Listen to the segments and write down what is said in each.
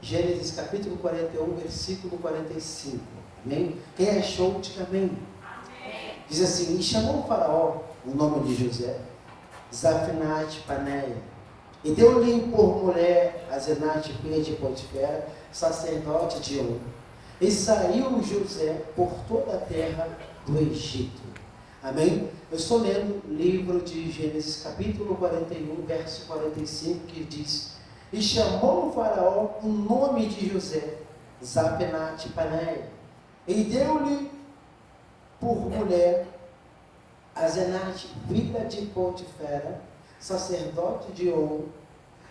Gênesis capítulo 41, versículo 45. Amém? Quem achou, diga amém. Diz assim: e chamou o faraó o nome de José, Zafnate Paneia, e deu-lhe por mulher a Zenate, filha de Potifera, sacerdote de On. E saiu José por toda a terra do Egito. Amém? Eu estou lendo o livro de Gênesis capítulo 41, verso 45, que diz: e chamou o faraó o nome de José, Zafnate Paneia, e deu-lhe por mulher a Zenate, filha de Potifera, sacerdote de On.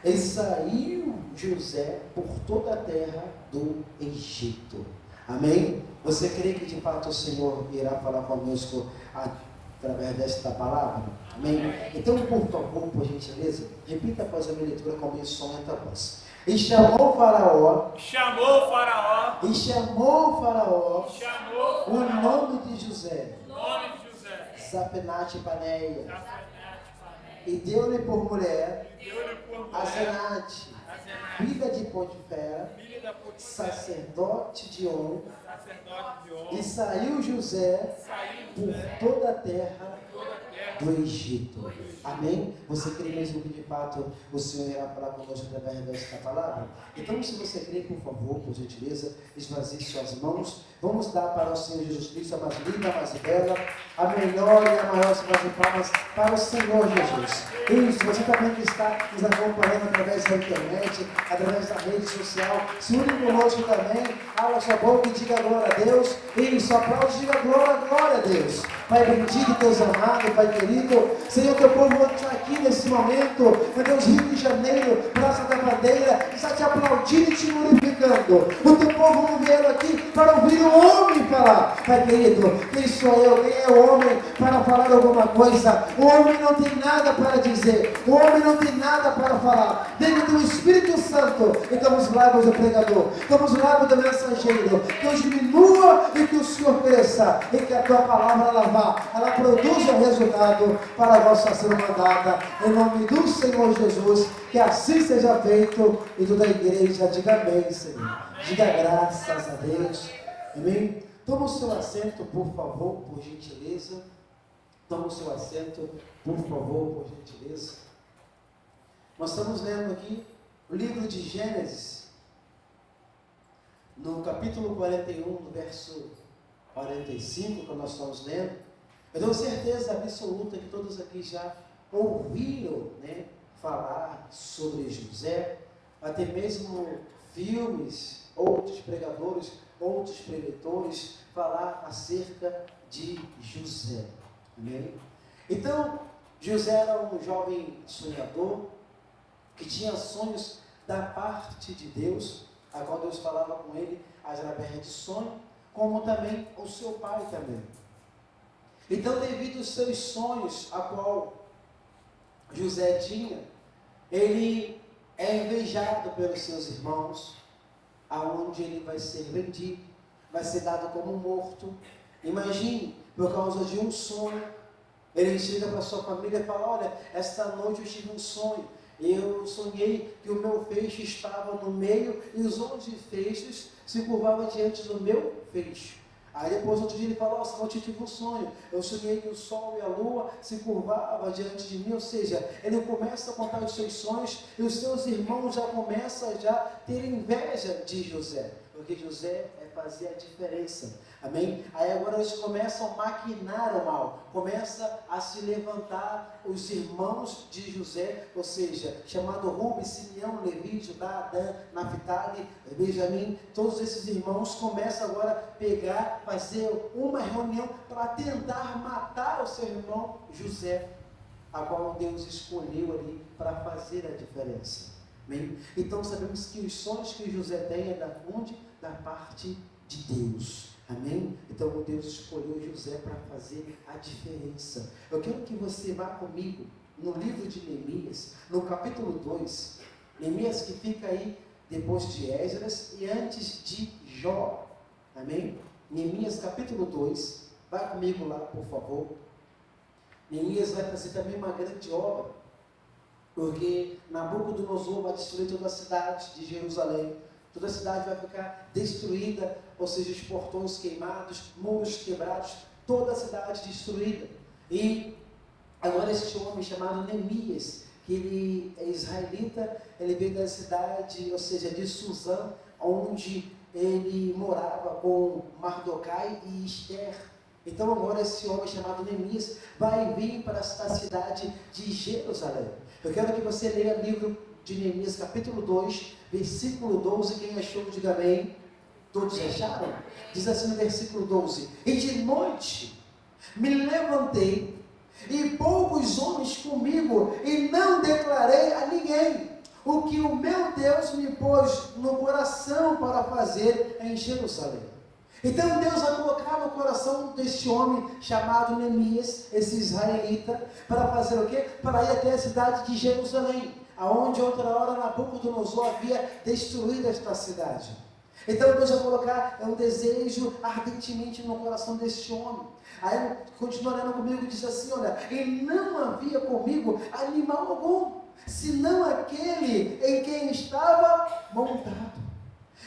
E saiu José por toda a terra do Egito. Amém? Você crê que de fato o Senhor irá falar conosco através desta palavra? Amém? Então, por favor, por gentileza, repita após a minha leitura com o som e a voz. E chamou o faraó. O nome de José. Zafnate Paneia. E deu-lhe por mulher a Zenate, filha de Potifera, sacerdote de On. E saiu José por toda a terra do Egito. Amém? Você crê mesmo que de fato o Senhor irá falar conosco através desta palavra? Então, se você crê, por favor, por gentileza, esvazie suas mãos. Vamos dar para o Senhor Jesus Cristo a mais linda, a mais bela, a melhor e a maior salva de palmas para o Senhor Jesus. Isso, você também que está nos acompanhando através da internet, através da rede social, se une conosco também, abra sua boca e diga glória a Deus. Isso, aplaude e diga glória a Deus. Pai bendito, Deus amado, Pai querido, Senhor, teu povo está aqui nesse momento, meu Deus, Rio de Janeiro, Praça da Bandeira, está te aplaudindo e te glorificando. O teu povo veio aqui para ouvir o homem falar. Pai querido, quem sou eu? Quem é o homem para falar alguma coisa? O homem não tem nada para dizer, o homem não tem nada para falar. Dentro do Espírito Santo, então os lábios do pregador, então os lábios do mensageiro, que eu diminua e que o Senhor cresça, e que a tua palavra ela produza o resultado para a vossa ser mandada, em nome do Senhor Jesus, que assim seja feito. E toda a igreja diga amém, Senhor, diga graças a Deus, amém. Toma o seu assento, por favor, por gentileza. Toma o seu assento, por favor, por gentileza. Nós estamos lendo aqui o livro de Gênesis, no capítulo 41, no verso 45, que nós estamos lendo. Eu tenho certeza absoluta que todos aqui já ouviram, né, falar sobre José, até mesmo filmes, outros pregadores, outros preletores falar acerca de José. Amém? Então, José era um jovem sonhador que tinha sonhos da parte de Deus, a qual Deus falava com ele através de sonho, como também o seu pai também. Então, devido aos seus sonhos, a qual José tinha, ele é invejado pelos seus irmãos, aonde ele vai ser vendido, vai ser dado como morto. Imagine, por causa de um sonho, ele chega para sua família e fala: olha, esta noite eu tive um sonho, eu sonhei que o meu feixe estava no meio e os 11 feixes se curvavam diante do meu feixe. Aí depois outro dia ele fala: nossa, eu tive um sonho, eu sonhei que o sol e a lua se curvavam diante de mim. Ou seja, ele começa a contar os seus sonhos e os seus irmãos já começam a ter inveja de José, porque José fazia a diferença. Amém? Aí agora eles começam a maquinar o mal, começa a se levantar os irmãos de José, ou seja, chamado Rubens, Simeão, Levi, Judá, Adã, Naphtali, Benjamim. Todos esses irmãos começam agora a pegar, fazer uma reunião para tentar matar o seu irmão José, a qual Deus escolheu ali para fazer a diferença. Amém? Então sabemos que os sonhos que José tem é da onde? Da parte de Deus. Amém? Então Deus escolheu José para fazer a diferença. Eu quero que você vá comigo no livro de Neemias, no capítulo 2. Neemias, que fica aí depois de Esdras e antes de Jó. Amém? Neemias capítulo 2. Vai comigo lá, por favor. Neemias vai fazer também uma grande obra, porque Nabucodonosor vai destruir toda a cidade de Jerusalém. toda a cidade vai ficar destruída, ou seja, os portões queimados, muros quebrados, toda a cidade destruída. E agora este homem chamado Neemias, que ele é israelita, ele veio da cidade, ou seja, de Suzã, onde ele morava com Mardokai e Esther. Então agora esse homem chamado Neemias vai vir para esta cidade de Jerusalém. Eu quero que você leia o livro de Neemias, capítulo 2, versículo 12, quem achou, diga amém. Todos acharam? Diz assim no versículo 12: e de noite me levantei, e poucos homens comigo, e não declarei a ninguém o que o meu Deus me pôs no coração para fazer em Jerusalém. Então Deus vai colocar no coração deste homem chamado Neemias, esse israelita, para fazer o quê? Para ir até a cidade de Jerusalém, aonde outra hora Nabucodonosor havia destruído esta cidade. Então Deus vai colocar um desejo ardentemente no coração deste homem. Aí continua lendo comigo e diz assim, olha, e não havia comigo animal algum, senão aquele em quem estava montado.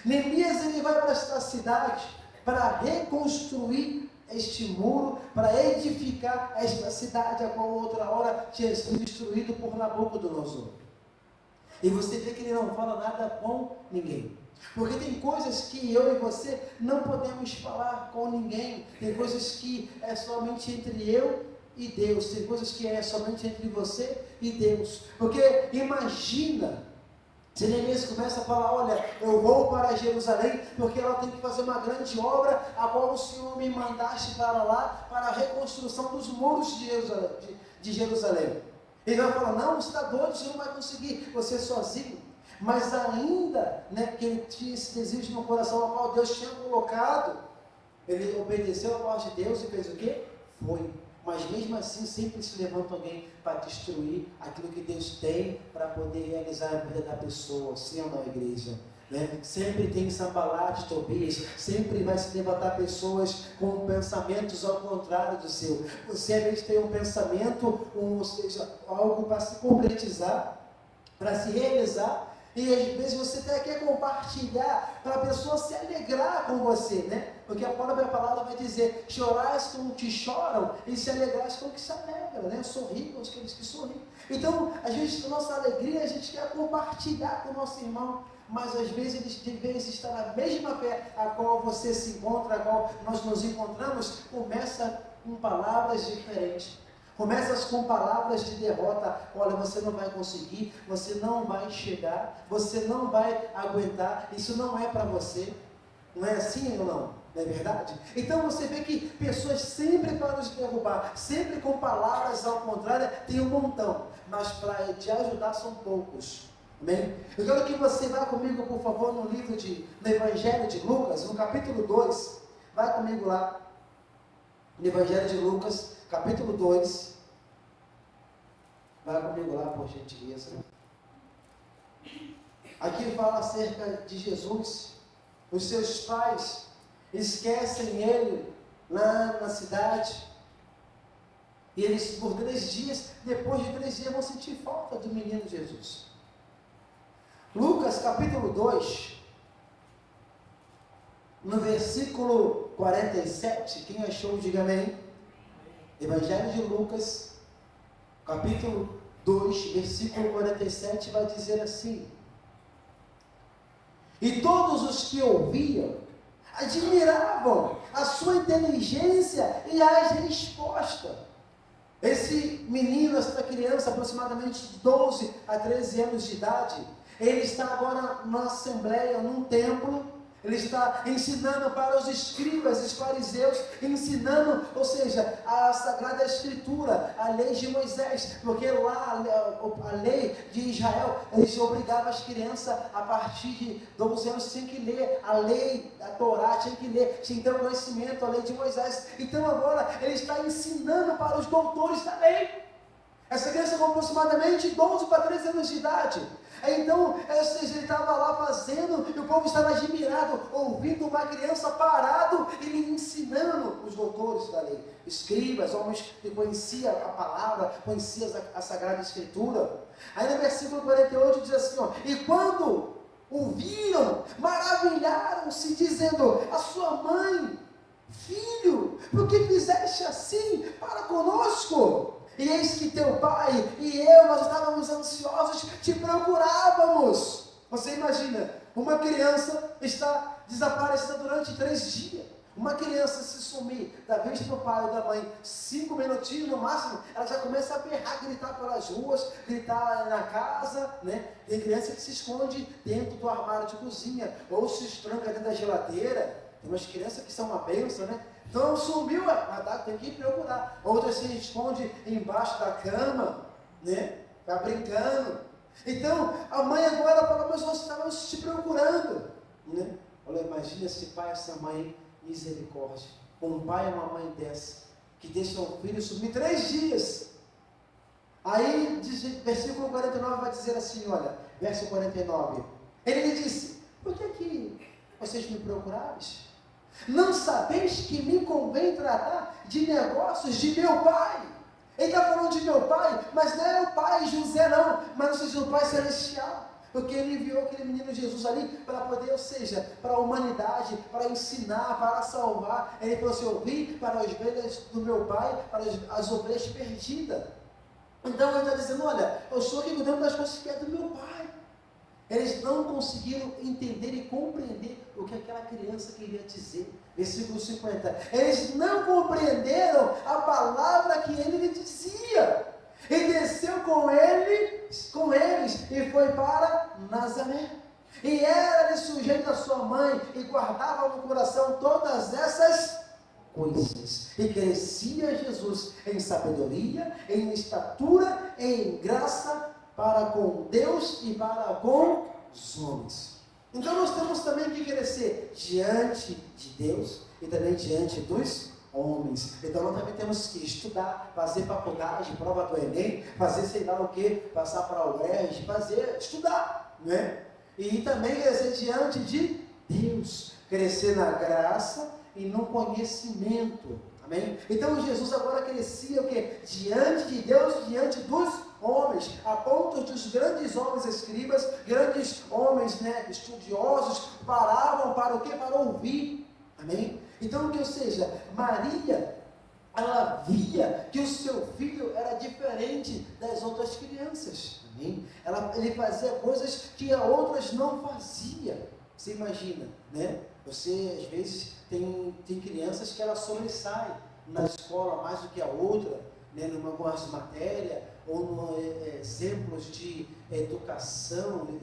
Neemias, ele vai para esta cidade para reconstruir este muro, para edificar esta cidade, a qual outra hora tinha sido destruído por Nabucodonosor. E você vê que ele não fala nada com ninguém. Porque tem coisas que eu e você não podemos falar com ninguém. Tem coisas que é somente entre eu e Deus. Tem coisas que é somente entre você e Deus. Porque imagina se Neemias começa a falar, olha, eu vou para Jerusalém, porque ela tem que fazer uma grande obra, a qual o Senhor me mandaste para lá, para a reconstrução dos muros de Jerusalém. Ele vai falar, não, você está doido, você não vai conseguir, você sozinho. Mas ainda, que ele tinha esse desejo no coração, ao qual Deus tinha colocado, ele obedeceu a voz de Deus e fez o quê? Foi. Mas mesmo assim sempre se levanta alguém para destruir aquilo que Deus tem para poder realizar a vida da pessoa, sim ou não, igreja? Sempre tem Sanbalat, Tobias, sempre vai se levantar pessoas com pensamentos ao contrário do seu. Você às vezes tem um pensamento, ou seja, algo para se concretizar, para se realizar, e às vezes você até quer compartilhar para a pessoa se alegrar com você, Porque a própria palavra vai dizer, chorais com os que choram e se alegrais com os que se alegram, Sorrir com aqueles que sorriem. Então, às vezes, a nossa alegria, a gente quer compartilhar com o nosso irmão, mas às vezes eles devem estar na mesma fé a qual você se encontra, a qual nós nos encontramos, começa com palavras diferentes. Começa com palavras de derrota, olha, você não vai conseguir, você não vai chegar, você não vai aguentar, isso não é para você. Não é assim ou não? Não é verdade? Então você vê que pessoas sempre para nos derrubar, sempre com palavras ao contrário, tem um montão, mas para te ajudar são poucos. Amém? Eu quero que você vá comigo, por favor, no Evangelho de Lucas, no capítulo 2, vai comigo lá, no Evangelho de Lucas, capítulo 2, vai comigo lá, por gentileza. Aqui fala acerca de Jesus. Os seus pais esquecem ele lá na cidade, e eles por 3 dias, depois de 3 dias, vão sentir falta do menino Jesus. Lucas capítulo 2, no versículo 47, quem achou, diga amém. Evangelho de Lucas, capítulo 2, versículo 47, vai dizer assim: e todos os que ouviam, admiravam a sua inteligência e as respostas. Esse menino, essa criança, aproximadamente de 12 a 13 anos de idade, ele está agora na assembleia, num templo. Ele está ensinando para os escribas e os fariseus, ensinando, ou seja, a Sagrada Escritura, a lei de Moisés, porque lá a lei de Israel, eles obrigavam as crianças a partir de 12 anos, tinham que ler a lei da Torá, tinham que ler, tinha que ter o conhecimento, a lei de Moisés. Então agora ele está ensinando para os doutores da lei. Essa criança com aproximadamente 12 para 13 anos de idade. Então, ou seja, ele estava lá fazendo, e o povo estava admirado, ouvindo uma criança parado, e lhe ensinando os doutores da lei, escribas, homens que conheciam a palavra, conheciam a Sagrada Escritura. Aí no versículo 48 diz assim, e quando o viram, maravilharam maravilharam-se, dizendo: a sua mãe, filho, por que fizeste assim para conosco? E eis que teu pai e eu, nós estávamos ansiosos, te procurávamos. Você imagina, uma criança está desaparecida durante 3 dias. Uma criança se sumir da vez do pai ou da mãe 5 minutinhos no máximo, ela já começa a berrar, gritar pelas ruas, gritar na casa, né? Tem criança que se esconde dentro do armário de cozinha, ou se tranca dentro da geladeira. Tem umas crianças que são uma bênção, né? Então sumiu, tem que ir procurar. Outras se esconde embaixo da cama, né? Está brincando. Então a mãe agora fala: mas nós estávamos te procurando, né? Olha, imagina esse pai, essa mãe, misericórdia. Um pai e uma mãe dessa, que deixam o filho sumir 3 dias. Aí, versículo 49 vai dizer assim, olha, verso 49. Ele lhe disse: por que vocês me procuraram? Não sabeis que me convém tratar de negócios de meu pai? Ele está falando de meu pai, mas não é o pai José não, mas seja o pai celestial. Porque ele enviou aquele menino Jesus ali para poder, ou seja, para a humanidade, para ensinar, para salvar. Ele falou assim: eu vim para as ovelhas do meu pai, para as ovelhas perdidas. Então ele está dizendo: olha, eu estou aqui cuidando das coisas que é do meu pai. Eles não conseguiram entender e compreender o que aquela criança queria dizer. Versículo 50. Eles não compreenderam a palavra que ele lhe dizia. E desceu com eles e foi para Nazaré. E era-lhe sujeito a sua mãe, e guardava no coração todas essas coisas. E crescia Jesus em sabedoria, em estatura, em graça para com Deus e para com os homens. Então nós temos também que crescer diante de Deus e também diante dos homens. Então nós também temos que estudar, fazer faculdade, prova do Enem, fazer sei lá o que, passar para a UERJ, estudar, né? E também crescer diante de Deus, crescer na graça e no conhecimento, amém? Então Jesus agora crescia o que? Diante de Deus, diante dos homens, a ponto dos grandes homens escribas, grandes homens, né, estudiosos, paravam para o que? Para ouvir, amém? Então, ou seja, Maria, ela via que o seu filho era diferente das outras crianças, amém? Ele fazia coisas que as outras não faziam. Você imagina, né? Você, às vezes, tem crianças que ela sobressai na escola mais do que a outra, né? Numa matéria, ou exemplos de educação, ou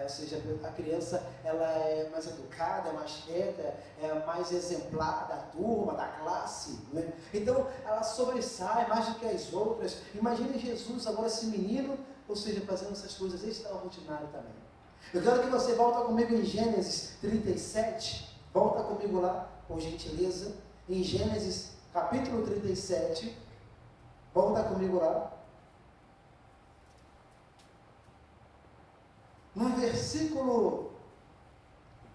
seja, a criança ela é mais educada, é mais quieta, é mais exemplar da turma, da classe, né? Então ela sobressai mais do que as outras. Imagine Jesus agora, esse menino, ou seja, fazendo essas coisas extraordinárias também. Eu quero que você volta comigo em Gênesis 37, volta comigo lá, por gentileza, em Gênesis capítulo 37, volta comigo lá. No versículo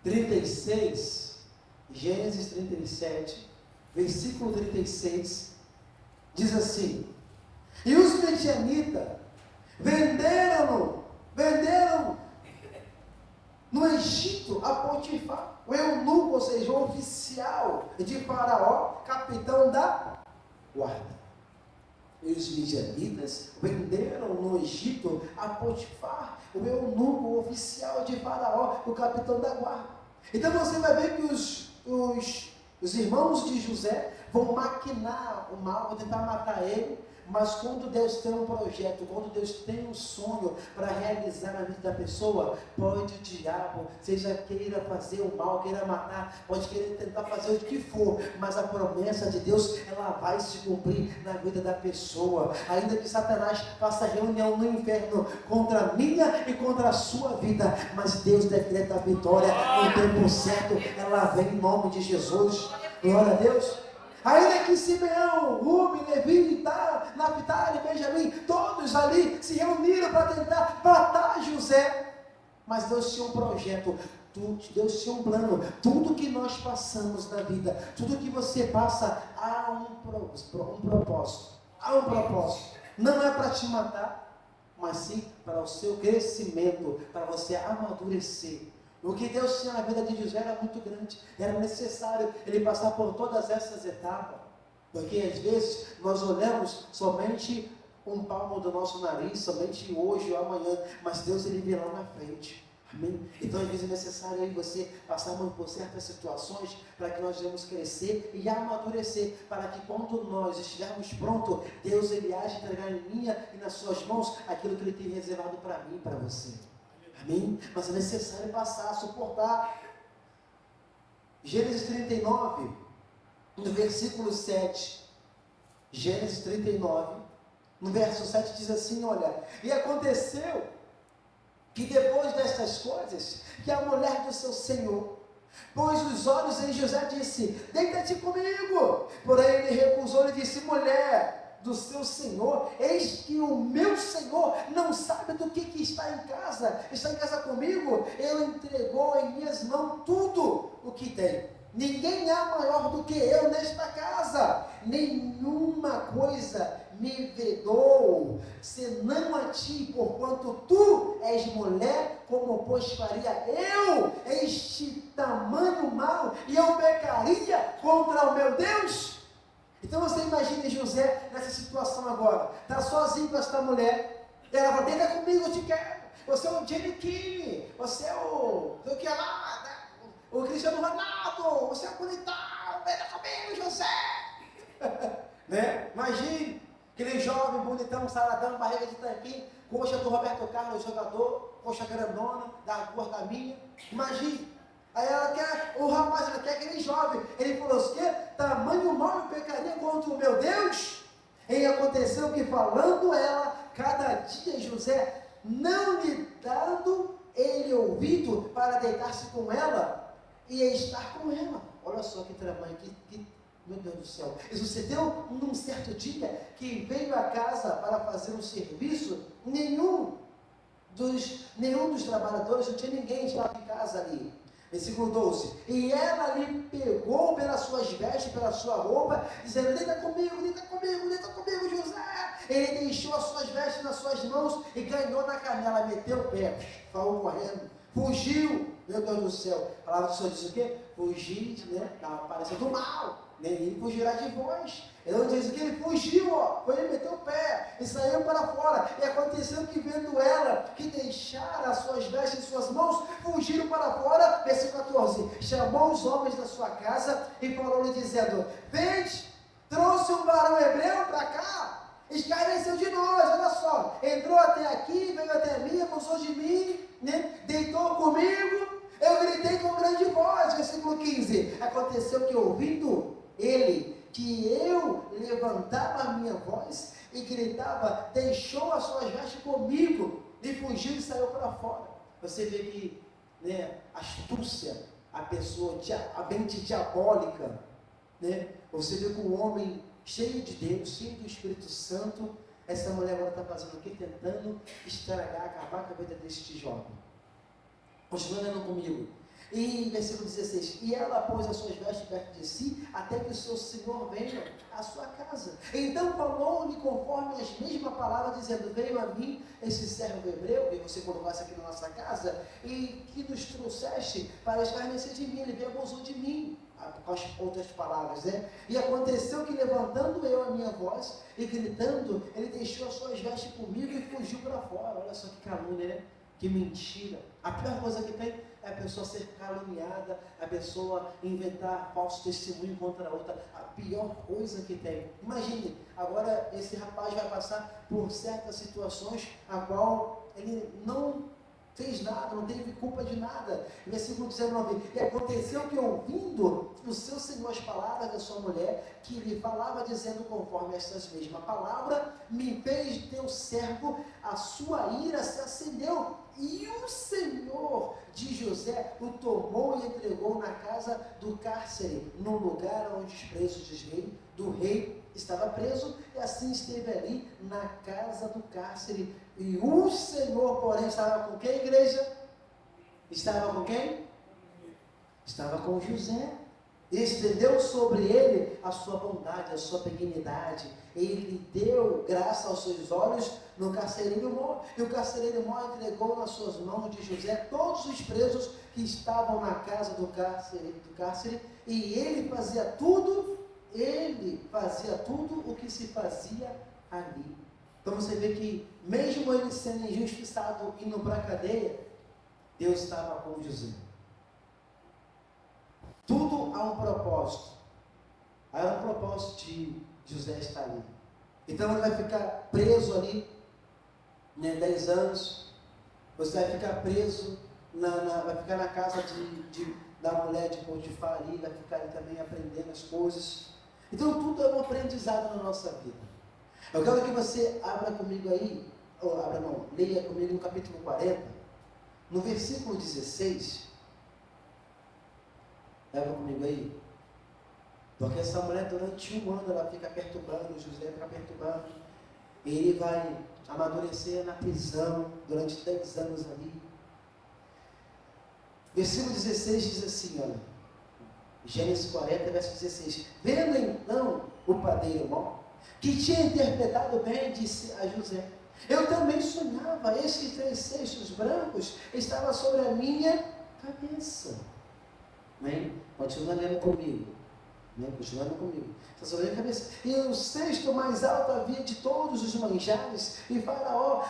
36, Gênesis 37, versículo 36, diz assim: e os medianitas venderam no Egito a Potifar, o eunuco, ou seja, o oficial de Faraó, capitão da guarda. E os midianitas venderam no Egito a Potifar, o eunuco, o oficial de Faraó, o capitão da guarda. Então você vai ver que os irmãos de José vão maquinar o mal, vão tentar matar ele. Mas quando Deus tem um projeto, quando Deus tem um sonho para realizar na vida da pessoa, pode o diabo, seja queira fazer o mal, queira matar, pode querer tentar fazer o que for, mas a promessa de Deus, ela vai se cumprir na vida da pessoa. Ainda que Satanás faça reunião no inferno contra a minha e contra a sua vida, mas Deus decreta a vitória no tempo certo, ela vem em nome de Jesus. Glória a Deus. Ainda que Simeão, Rubem, Levi, Naphtali, Benjamim, todos ali se reuniram para tentar matar José, mas Deus tinha um projeto, Deus tinha um plano. Tudo que nós passamos na vida, tudo que você passa, há um propósito, não é para te matar, mas sim para o seu crescimento, para você amadurecer. O que Deus tinha na vida de José era muito grande. Era necessário ele passar por todas essas etapas. Porque às vezes nós olhamos somente um palmo do nosso nariz, somente hoje ou amanhã, mas Deus ele vê lá na frente. Amém? Então às vezes é necessário aí você passar por certas situações para que nós venhamos crescer e amadurecer, para que quando nós estivermos prontos, Deus ele age entregar em minha e nas suas mãos aquilo que ele tem reservado para mim e para você. Amém? Mas é necessário passar, suportar. Gênesis 39, no versículo 7. Gênesis 39, no verso 7 diz assim, olha, e aconteceu que depois destas coisas, que a mulher do seu senhor pôs os olhos em José e disse, deita-te comigo. Porém ele recusou e disse, mulher do seu senhor, eis que o meu senhor não sabe do que está em casa comigo, ele entregou em minhas mãos tudo o que tem. Ninguém há maior do que eu nesta casa, nenhuma coisa me vedou, senão a ti, porquanto tu és mulher, como pois faria eu este tamanho mal, e eu pecaria contra o meu Deus? Então você imagina José nessa situação agora, está sozinho com esta mulher, ela fala, deita comigo, eu te quero, você é o Jenny King, você é o que é lá, né? O Cristiano Ronaldo, você é bonitão, deita comigo, José. Né? Imagine, aquele jovem, bonitão, saradão, barriga de tanquinho, coxa do Roberto Carlos, jogador, coxa grandona, da cor da minha, imagine. Aí ela quer, o rapaz, ela quer aquele jovem. Ele falou assim, que tamanho mal eu pecaria contra o meu Deus? E aconteceu que falando ela, cada dia José, não lhe dando ele ouvido para deitar-se com ela e estar com ela. Olha só que tamanho, meu Deus do céu. Isso sucedeu num certo dia que veio a casa para fazer um serviço, nenhum dos trabalhadores, não tinha ninguém, estava em casa ali. Versículo 12, e ela lhe pegou pelas suas vestes, pela sua roupa, dizendo, deita comigo, José. Ele deixou as suas vestes nas suas mãos e ganhou na canela, meteu o pé, falou correndo, fugiu, meu Deus do céu. A palavra do Senhor diz o quê? Fugir, né, da aparência do mal, ele fugirá de vós. Ele diz que ele fugiu, foi ele meteu o pé e saiu para fora. E aconteceu que vendo ela, que deixara as suas vestes em suas mãos, fugiram para fora. Versículo 14, chamou os homens da sua casa e falou-lhe dizendo, vende, trouxe um varão hebreu para cá, escarneceu de nós, olha só, entrou até aqui, veio até mim, abusou de mim, né? Deitou comigo, eu gritei com grande voz. Versículo 15, aconteceu que ouvindo ele, que eu levantava a minha voz e gritava, deixou as suas vestes comigo e fugiu e saiu para fora. Você vê que, né, astúcia, a pessoa, a mente diabólica, né? Você vê que o homem cheio de Deus, cheio do Espírito Santo, essa mulher agora está fazendo o quê? Tentando estragar, acabar com a vida deste jovem. Continua lendo comigo. E versículo 16, e ela pôs as suas vestes perto de si, até que o seu senhor venha à sua casa. Então falou-lhe conforme as mesmas palavras, dizendo, veio a mim esse servo hebreu, que você colocasse aqui na nossa casa, e que nos trouxeste para escarnecer de mim, ele veio abusou de mim, com as outras palavras, né? E aconteceu que levantando eu a minha voz, e gritando, ele deixou as suas vestes comigo e fugiu para fora. Olha só que calúnia, né? Que mentira. A pior coisa que tem é a pessoa ser caluniada, a pessoa inventar falso testemunho contra a outra. A pior coisa que tem. Imagine, agora esse rapaz vai passar por certas situações a qual ele não fez nada, não teve culpa de nada. Versículo 19, e aconteceu que ouvindo o seu senhor as palavras da sua mulher, que lhe falava dizendo conforme estas mesmas palavras, me fez teu servo, a sua ira se acendeu, e o senhor de José o tomou e entregou na casa do cárcere, no lugar onde os presos do rei estava preso, e assim esteve ali na casa do cárcere. E o Senhor, porém, estava com quem, igreja? Estava com quem? Estava com José. Ele estendeu sobre ele a sua bondade, a sua benignidade. Ele deu graça aos seus olhos no carcereiro mor. E o carcereiro mor entregou nas suas mãos de José todos os presos que estavam na casa do cárcere, e ele fazia tudo o que se fazia ali. Então você vê que, mesmo ele sendo injustiçado, indo para a cadeia, Deus estava com José. Tudo há um propósito. Há um propósito de José estar ali. Então ele vai ficar preso ali, 10 anos. Você vai ficar preso, vai ficar na casa da mulher de Potifar ali, vai ficar ali também aprendendo as coisas. Então tudo é um aprendizado na nossa vida. Eu quero que você abra comigo aí, leia comigo no capítulo 40, no versículo 16. Abra comigo aí. Porque essa mulher, durante um ano, ela fica perturbando, José fica perturbando. Ele vai amadurecer na prisão durante 10 anos ali. Versículo 16 diz assim, olha, Gênesis 40, verso 16. Vendo então o padeiro Mó, que tinha interpretado bem, disse a José: eu também sonhava, esses 3 cestos brancos estavam sobre a minha cabeça. Amém? Continua lendo comigo. Continuando comigo. Está sobre a minha cabeça. E o cesto mais alto havia de todos os manjares, e Faraó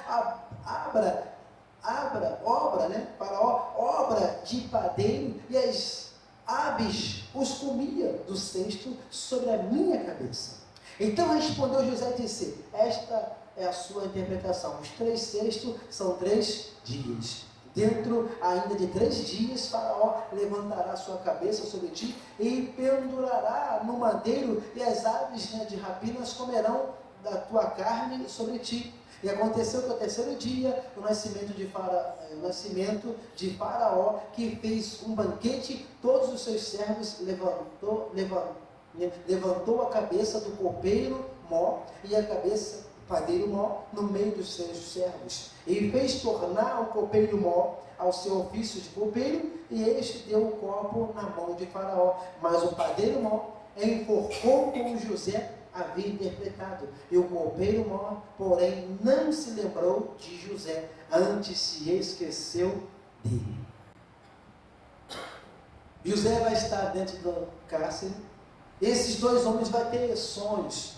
obra de padeiro, e as aves os comia do cesto sobre a minha cabeça. Então respondeu José e disse: esta é a sua interpretação. Os 3 cestos são 3 dias. Dentro ainda de 3 dias, Faraó levantará sua cabeça sobre ti e pendurará no madeiro, e as aves de rapinas comerão da tua carne sobre ti. E aconteceu que ao 3º dia, o nascimento de Faraó, que fez um banquete, todos os seus servos levantou a cabeça do copeiro Mó e a cabeça do padeiro Mó no meio dos seus servos, e fez tornar o copeiro Mó ao seu ofício de copeiro, e este deu o copo na mão de Faraó. Mas o padeiro Mó enforcou como José havia interpretado, e o copeiro Mó, porém, não se lembrou de José, antes se esqueceu dele. José vai estar dentro do cárcere. Esses 2 homens vão ter sonhos.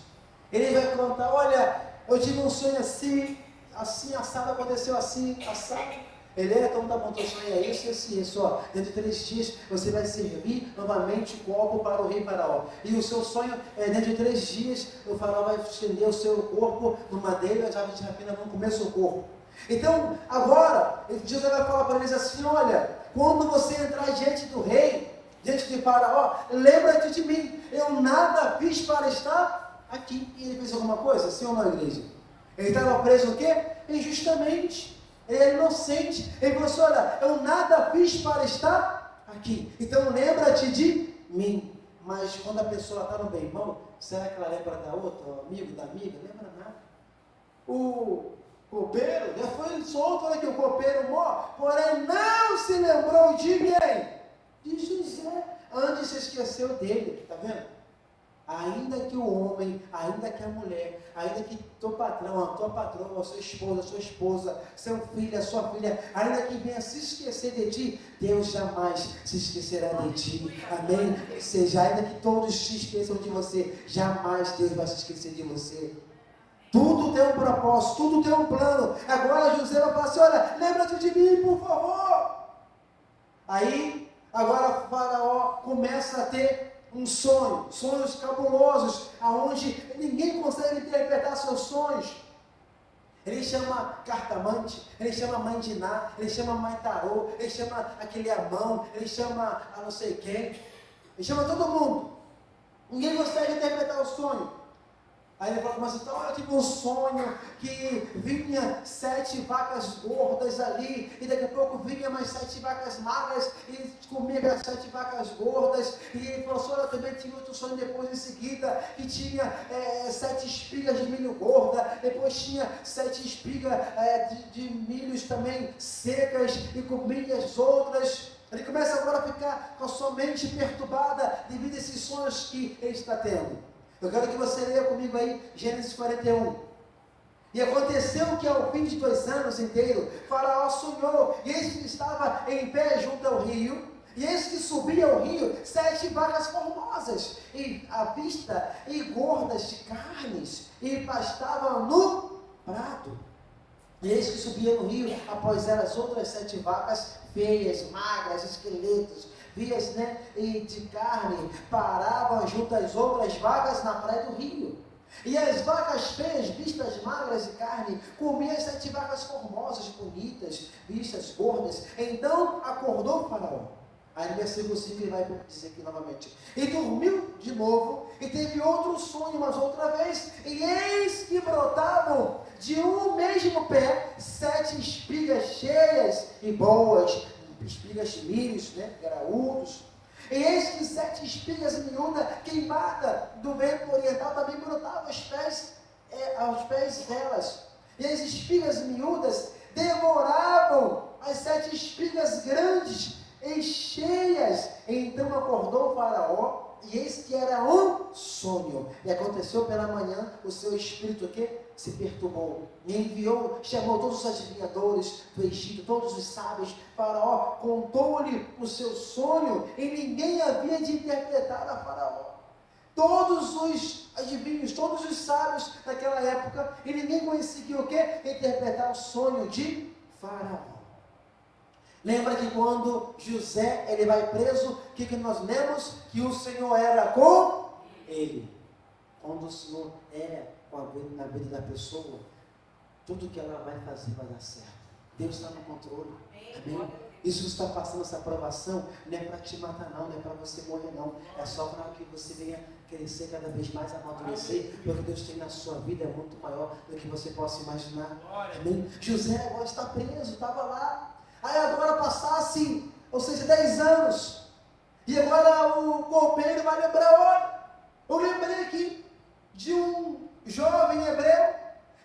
Ele vai contar: olha, eu tive um sonho assim, assado, aconteceu assim, assado. Ele então tá bom, teu sonho é isso, ó. Dentro de 3 dias você vai servir novamente o copo para o rei Faraó. E o seu sonho é: dentro de 3 dias o Faraó vai estender o seu corpo no madeiro, as aves de rapina vão comer seu corpo. Então, agora, José vai falar para eles assim: olha, quando você entrar diante do rei, diante de Faraó, lembra-te de mim, eu nada fiz para estar aqui. E ele fez alguma coisa? Sim ou não, igreja? Ele estava preso o quê? Injustamente. Ele é inocente. Ele falou assim: olha, eu nada fiz para estar aqui, então lembra-te de mim. Mas quando a pessoa está no bem bom, será que ela lembra da outra, o amigo da amiga? Lembra nada. O copeiro já foi solto, olha aqui, o copeiro Mó, porém não se lembrou de quem? De José. Antes se esqueceu dele, está vendo? Ainda que o homem, ainda que a mulher, ainda que teu patrão, a tua patroa, a sua esposa, seu filho, a sua filha, ainda que venha se esquecer de ti, Deus jamais se esquecerá de ti. Amém? Ou seja, ainda que todos se esqueçam de você, jamais Deus vai se esquecer de você. Tudo tem um propósito, tudo tem um plano. Agora José vai falar assim: olha, lembra-te de mim, por favor. Aí, agora Faraó começa a ter sonhos cabulosos, aonde ninguém consegue interpretar seus sonhos. Ele chama cartamante, ele chama mãe de Ná, ele chama mãe tarô, ele chama aquele Amão, ele chama a não sei quem, ele chama todo mundo. Ninguém consegue interpretar o sonho. Aí ele fala: mas então eu tive um sonho que vinha 7 vacas gordas ali, e daqui a pouco vinha mais 7 vacas magras, e comia aquelas 7 vacas gordas. E ele falou assim: olha, eu também tinha outro sonho depois em seguida, que tinha 7 espigas de milho gorda, depois tinha 7 espigas de milhos também secas, e comia as outras. Ele começa agora a ficar com a sua mente perturbada devido a esses sonhos que ele está tendo. Eu quero que você leia comigo aí Gênesis 41. E aconteceu que ao fim de 2 anos inteiros, Faraó sonhou, e eis que estava em pé junto ao rio, e eis que subia ao rio 7 vacas formosas, e à vista, e gordas de carnes, e pastavam no prado. E eis que subia no rio, após elas outras 7 vacas, feias, magras, esqueletos, vias, e de carne, paravam junto às outras vacas na praia do rio. E as vacas feias, vistas magras de carne, comiam as 7 vacas formosas, bonitas, vistas gordas. Então acordou o Faraó. Aí no versículo 5 ele vai dizer aqui novamente: e dormiu de novo, e teve outro sonho, mas outra vez, e eis que brotavam de um mesmo pé 7 espigas cheias e boas, espigas de milhos, graúdos. E eis que 7 espigas miúdas, queimadas do vento oriental, também brotavam aos pés delas. E as espigas miúdas devoravam as 7 espigas grandes e cheias. Então acordou o Faraó, e eis que era um sonho. E aconteceu pela manhã, o seu espírito se perturbou, e enviou, chamou todos os adivinhadores do Egito, todos os sábios. Faraó contou-lhe o seu sonho, e ninguém havia de interpretar a Faraó. Todos os adivinhos, todos os sábios daquela época, e ninguém conseguiu interpretar o sonho de Faraó. Lembra que quando José ele vai preso, o que nós lemos? Que o Senhor era com ele. Quando o Senhor é na vida da pessoa, tudo que ela vai fazer vai dar certo. Deus está no controle. Amém? Isso que está passando, essa aprovação, não é para te matar não, não é para você morrer não. É só para que você venha crescer cada vez mais, amadurecer, porque o que Deus tem na sua vida é muito maior do que você possa imaginar. Amém? José agora está preso, estava lá. Aí agora passasse, ou seja, 10 anos, e agora o copeiro vai lembrar: olha, eu lembrei aqui de um jovem hebreu,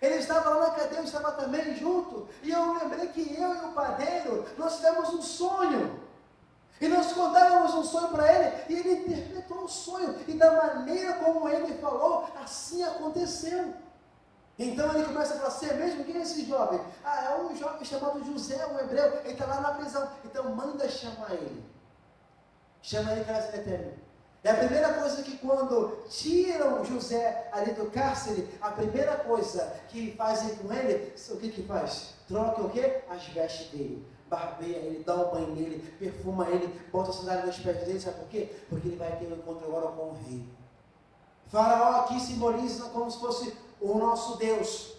ele estava lá na cadeia, eu estava também junto, e eu lembrei que eu e o padeiro, nós tivemos um sonho, e nós contávamos um sonho para ele, e ele interpretou o sonho, e da maneira como ele falou, assim aconteceu. Então ele começa a falar: você mesmo? Quem é esse jovem? É um jovem chamado José, um hebreu, ele está lá na prisão. Então manda chamar ele. Chama ele, traz ele até mim. É a primeira coisa que quando tiram José ali do cárcere, a primeira coisa que fazem com ele, o que faz? Troca o quê? As vestes dele. Barbeia ele, dá um banho nele, perfuma ele, bota a sandália nos pés dele. Sabe por quê? Porque ele vai ter um encontro agora com o rei. Faraó aqui simboliza como se fosse o nosso Deus,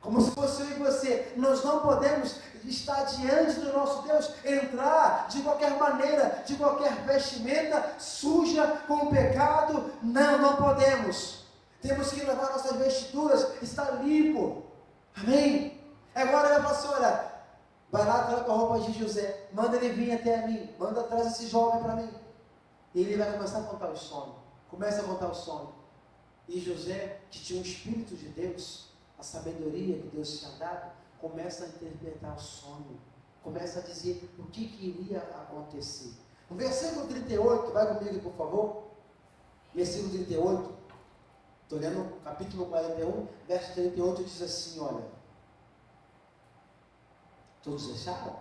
como se fosse eu e você. Nós não podemos estar diante do nosso Deus, entrar de qualquer maneira, de qualquer vestimenta suja, com pecado. Não podemos. Temos que levar nossas vestiduras, estar limpo. Amém? Agora ele vai falar assim: olha, vai lá, troca a roupa de José, manda ele vir até mim, manda, traz esse jovem para mim. E ele vai começar a contar o sonho. Começa a contar o sonho. E José, que tinha um Espírito de Deus, a sabedoria que Deus tinha dado, começa a interpretar o sonho, começa a dizer o que iria acontecer. No versículo 38, vai comigo por favor, versículo 38, estou lendo capítulo 41, verso 38, diz assim: olha, todos deixaram?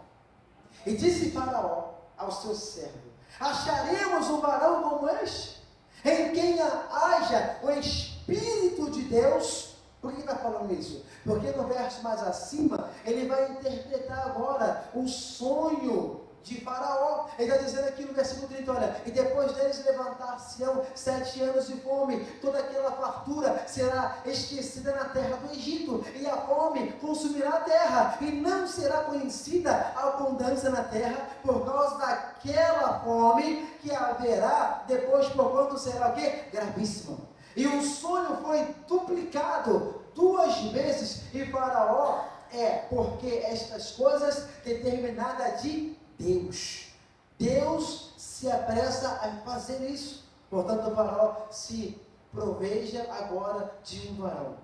E disse Faraó ao seu servo: acharemos um varão como este, em quem haja o Espírito de Deus? Por que está falando isso? Porque no verso mais acima, ele vai interpretar agora o sonho de Faraó. Ele está dizendo aqui no versículo 30, olha, e depois deles levantar-se-ão 7 anos de fome, toda aquela fartura será esquecida na terra do Egito, e a fome consumirá a terra, e não será conhecida a abundância na terra, por causa daquela fome que haverá depois, porquanto será o quê? Gravíssima. E o sonho foi duplicado 2 vezes, e Faraó porque estas coisas determinadas de Deus. Deus se apressa a fazer isso. Portanto, o Faraó se proveja agora de um varão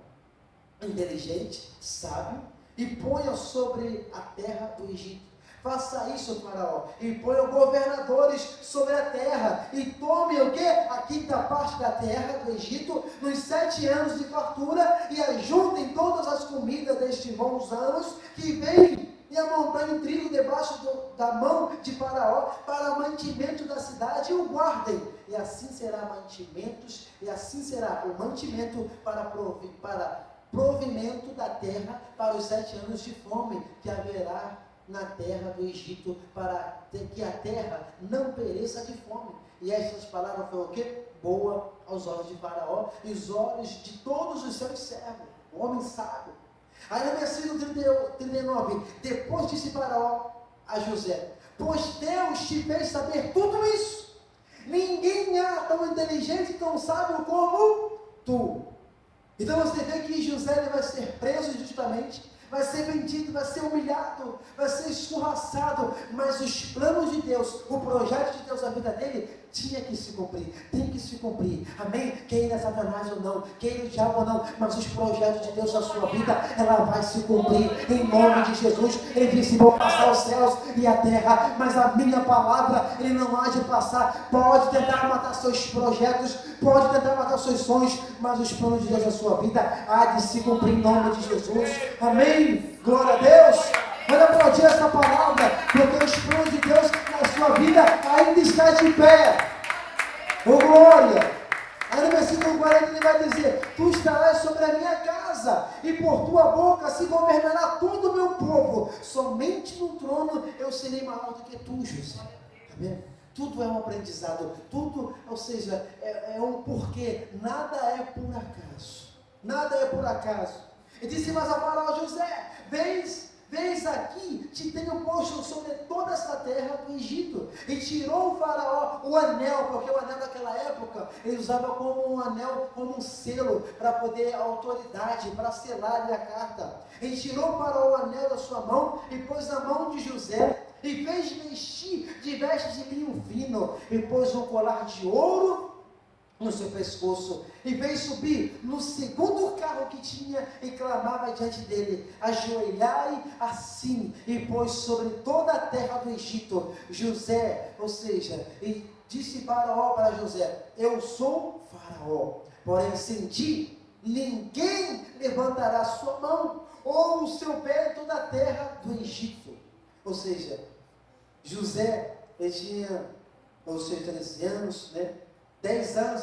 inteligente, sábio, e ponha sobre a terra do Egito. faça isso, Faraó, e ponha governadores sobre a terra, e tome o quê? A quinta parte da terra do Egito, nos 7 anos de fartura, e ajuntem todas as comidas destes bons anos, que vem e amontoem trigo debaixo da mão de Faraó, para mantimento da cidade, e o guardem, e assim será mantimentos, e assim será o mantimento para provimento da terra, para os 7 anos de fome que haverá na terra do Egito, para que a terra não pereça de fome. E estas palavras foram o quê? Boa aos olhos de Faraó e os olhos de todos os seus servos, homem sábio. Aí no versículo 39, depois disse Faraó a José: pois Deus te fez saber tudo isso, ninguém há tão inteligente e tão sábio como tu. Então você vê que José ele vai ser preso injustamente, vai ser vendido, vai ser humilhado, vai ser escorraçado, mas os planos de Deus, o projeto de Deus na vida dele, tinha que se cumprir, tem que se cumprir, amém? Queira Satanás ou não, queira o diabo ou não, mas os projetos de Deus na sua vida, ela vai se cumprir, em nome de Jesus. Ele disse: vou passar os céus e a terra, mas a minha palavra, ele não há de passar. Pode tentar matar seus projetos, pode tentar matar seus sonhos, mas os planos de Deus na sua vida, há de se cumprir em nome de Jesus, amém? Glória a Deus. Olha para ti essa palavra, porque os planos de Deus na sua vida ainda está de pé. Oh glória! Aí no versículo 40 ele vai dizer: tu estarás sobre a minha casa, e por tua boca se governará todo o meu povo. Somente no trono eu serei maior do que tu, José. Está vendo? Tudo é um aprendizado, tudo, ou seja, é um porquê. Nada é por acaso. Nada é por acaso. E disse mais a Faraó: José, vês aqui, te tenho posto sobre toda essa terra do Egito. E tirou o Faraó o anel, porque o anel daquela época, ele usava como um anel, como um selo, para poder a autoridade, para selar a carta. E tirou o Faraó o anel da sua mão, e pôs na mão de José, e fez vestir de vestes de linho fino, e pôs um colar de ouro no seu pescoço, e veio subir no segundo carro que tinha, e clamava diante dele: ajoelhai assim, e pôs sobre toda a terra do Egito José, ou seja, e disse Faraó para José: eu sou Faraó, porém sem ti ninguém levantará sua mão ou o seu pé em toda a terra do Egito. Ou seja, José, ele tinha os seus 13 anos, 10 anos